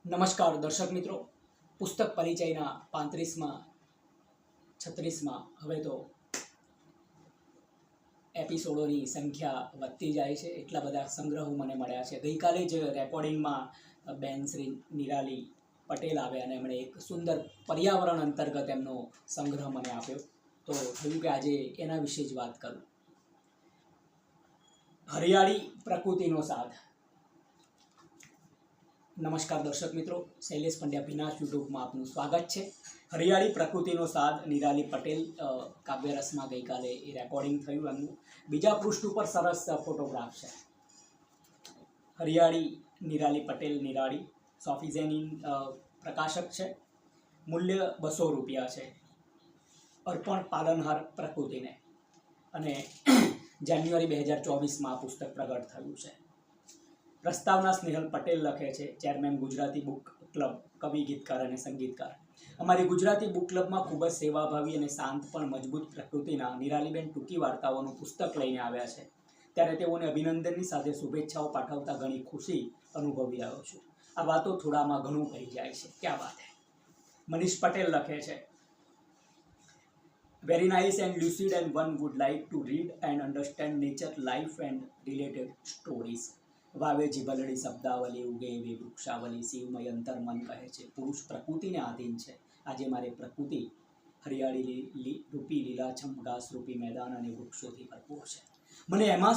નમસ્કાર દર્શક મિત્રો, પુસ્તક પરિચયના 35માં 36માં હવે તો એપિસોડોની સંખ્યા વધતી જાય છે. એટલા બધા સંગ્રહો મને મળ્યા છે. ગઈકાલે જ રેકોર્ડિંગમાં બેન શ્રી નિરાલી પટેલ આવ્યા અને એમણે એક સુંદર પર્યાવરણ અંતર્ગત એમનો સંગ્રહ મને આપ્યો. તો થયું કે આજે એના વિશે જ વાત કરું. હરિયાળી પ્રકૃતિનો સાથ. નમસ્કાર દર્શક મિત્રો, શૈલેષ પંડ્યા ભીનાશ યુટ્યુબમાં આપનું સ્વાગત છે. હરિયાળી પ્રકૃતિનો સાથ નિરાલી પટેલ કાવ્યરસમાં ગઈકાલે એ રેકોર્ડિંગ થયું. એમનું બીજા પૃષ્ઠ ઉપર સરસ ફોટોગ્રાફ છે. હરિયાળી નિરાલી પટેલ નિરાળી સોફિઝેની પ્રકાશક છે. મૂલ્ય ₹200 છે. અર્પણ પાલનહાર પ્રકૃતિને. અને જાન્યુઆરી 2024માં આ પુસ્તક પ્રગટ થયું છે. પ્રસ્તાવના સ્નેહલ પટેલ લખે છે, ચેરમેન ગુજરાતી બુક ક્લબ, કવિ, ગીતકાર અને સંગીતકાર. અમારી ગુજરાતી બુક ક્લબમાં ખૂબ જ સેવાભાવી અને શાંત પણ મજબૂત પ્રકૃતિના નિરાલીબેન ટૂંકી વાર્તાઓનું પુસ્તક લઈને આવ્યા છે. ત્યારે તેઓને અભિનંદનની સાથે શુભેચ્છાઓ પાઠવતા ઘણી ખુશી અનુભવી રહ્યો છું. આ વાતો થોડામાં ઘણું કહી જાય છે. ક્યાં વાત હે. મનીષ પટેલ લખે છે, very nice and lucid and one would like to read and understand nature, life and related stories. વાવેજી ભલડી શબ્દાવલી, ઉગે એવી વૃક્ષાવલી, શિવમય અંતર મન કહે છે, પુરુષ પ્રકૃતિને આધીન છે. આજે મારે પ્રકૃતિ હરિયાળી રૂપી લીલાછમ ઘાસ રૂપી મેદાન અને વૃક્ષોથી ભરપૂર છે. મને એમાં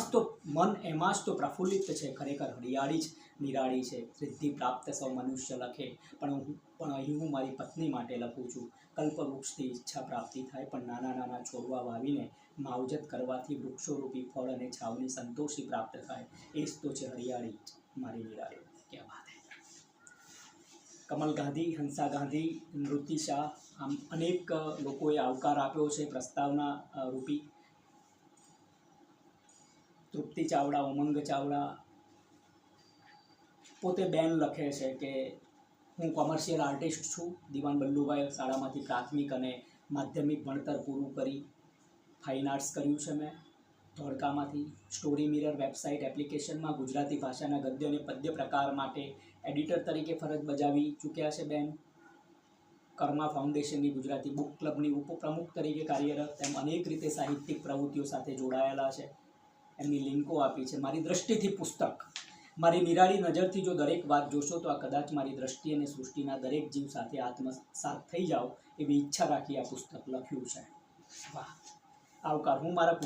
જ તો પ્રફુલ્લિત છે. ખરેખર હરિયાળી જ નિરાળી છે. સિદ્ધિ પ્રાપ્ત સૌ મનુષ્ય લખે, પણ અહીં હું મારી પત્ની માટે લખું છું. કલ્પવૃક્ષથી ઈચ્છા પ્રાપ્તિ થાય, પણ નાના નાના છોડવા વાવીને માવજત કરવાથી વૃક્ષોરૂપી ફળ અને છાવની સંતોષી પ્રાપ્ત થાય. એ જ તો છે હરિયાળી મારી નિરાળી. ક્યાં વાત હે. કમલ ગાંધી, હંસા ગાંધી, નૃતિ શાહ, આમ અનેક લોકોએ આવકાર આપ્યો છે પ્રસ્તાવના રૂપી. તૃપ્તિ ચાવડા, ઉમંગ ચાવડા. પોતે બેન લખે છે કે હું કોમર્શિયલ આર્ટિસ્ટ છું. દિવાન બલ્લુભાઈ શાળામાંથી પ્રાથમિક અને માધ્યમિક ભણતર પૂરું કરી ફાઇન આર્ટ્સ કર્યું છે મેં ધોળકામાંથી. સ્ટોરી મિરર વેબસાઇટ એપ્લિકેશનમાં ગુજરાતી ભાષાના ગદ્ય અને પદ્ય પ્રકાર માટે એડિટર તરીકે ફરજ બજાવી ચૂક્યા છે બેન. કર્મા ફાઉન્ડેશનની ગુજરાતી બુક ક્લબની ઉપપ્રમુખ તરીકે કાર્યરત. એમ અનેક રીતે સાહિત્યિક પ્રવૃત્તિઓ સાથે જોડાયેલા છે. એમની લિંકો આપી છે. મારી દ્રષ્ટિથી પુસ્તક, મારી નિરાળી નજરથી જો દરેક વાત જોશો તો આ કદાચ મારી દ્રષ્ટિ અને સૃષ્ટિના દરેક જીવ સાથે આત્મસાત થઈ જાઓ એવી ઈચ્છા રાખી આ પુસ્તક લખ્યું છે. વાહ. આવકાર. હું મારા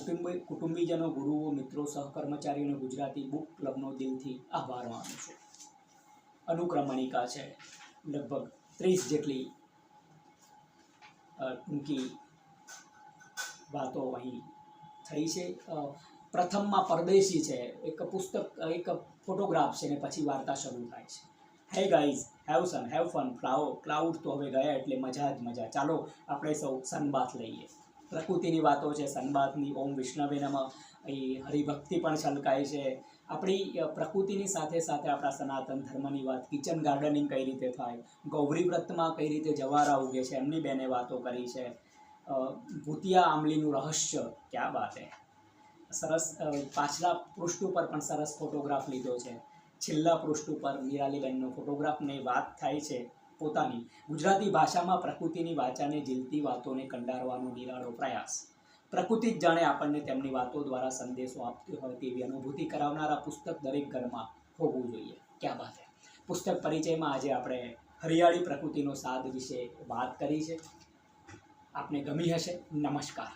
કુટુંબીજનો, ગુરુઓ, મિત્રો, સહકર્મચારીઓને ગુજરાતી બુક ક્લબનો દિલથી આભાર માનું છું. અનુક્રમણિકા છે. લગભગ 30 જેટલી ટૂંકી વાતો અહીં થઈ છે. પ્રથમમાં પરદેશી છે. એક પુસ્તક, એક ફોટોગ્રાફ છે ને પછી વાર્તા શરૂ થાય છે. Hey guys, have sun, have fun, cloud તો હવે ગયા એટલે મજા જ મજા. ચાલો આપણે સૌ સનબાથ લઈએ. પ્રકૃતિની વાતો છે સનબાથની. ઓમ વિષ્ણવે નમઃ. અહીં હરિભક્તિ પણ છલકાય છે. આપણી પ્રકૃતિની સાથે સાથે આપણા સનાતન ધર્મની વાત, કિચન ગાર્ડનિંગ કઈ રીતે થાય, ગૌરી વ્રતમાં કઈ રીતે જવારા ઉગે છે એમની બેને વાતો કરી છે. ભૂતિયા આંબલીનું રહસ્ય, ક્યાં વાત હે. સરસ. પાછલા પૃષ્ઠ ઉપર પણ સરસ ફોટોગ્રાફ લીધો છે. છેલ્લા પૃષ્ઠ ઉપર નિરાલીબેનનો ફોટોગ્રાફને વાત થાય છે પોતાની ગુજરાતી ભાષામાં પ્રકૃતિની વાચાને ઝીલતી વાતોને કંડારવાનો નિરાળો પ્રયાસ. પ્રકૃતિ જ જાણે આપણને તેમની વાતો દ્વારા સંદેશો આપતી હોય તેવી અનુભૂતિ કરાવનારા પુસ્તક દરેક ઘરમાં હોવું જોઈએ. ક્યાં વાત હે. પુસ્તક પરિચયમાં આજે આપણે હરિયાળી પ્રકૃતિનો સાદ વિશે વાત કરી છે. આપને ગમી હશે. નમસ્કાર.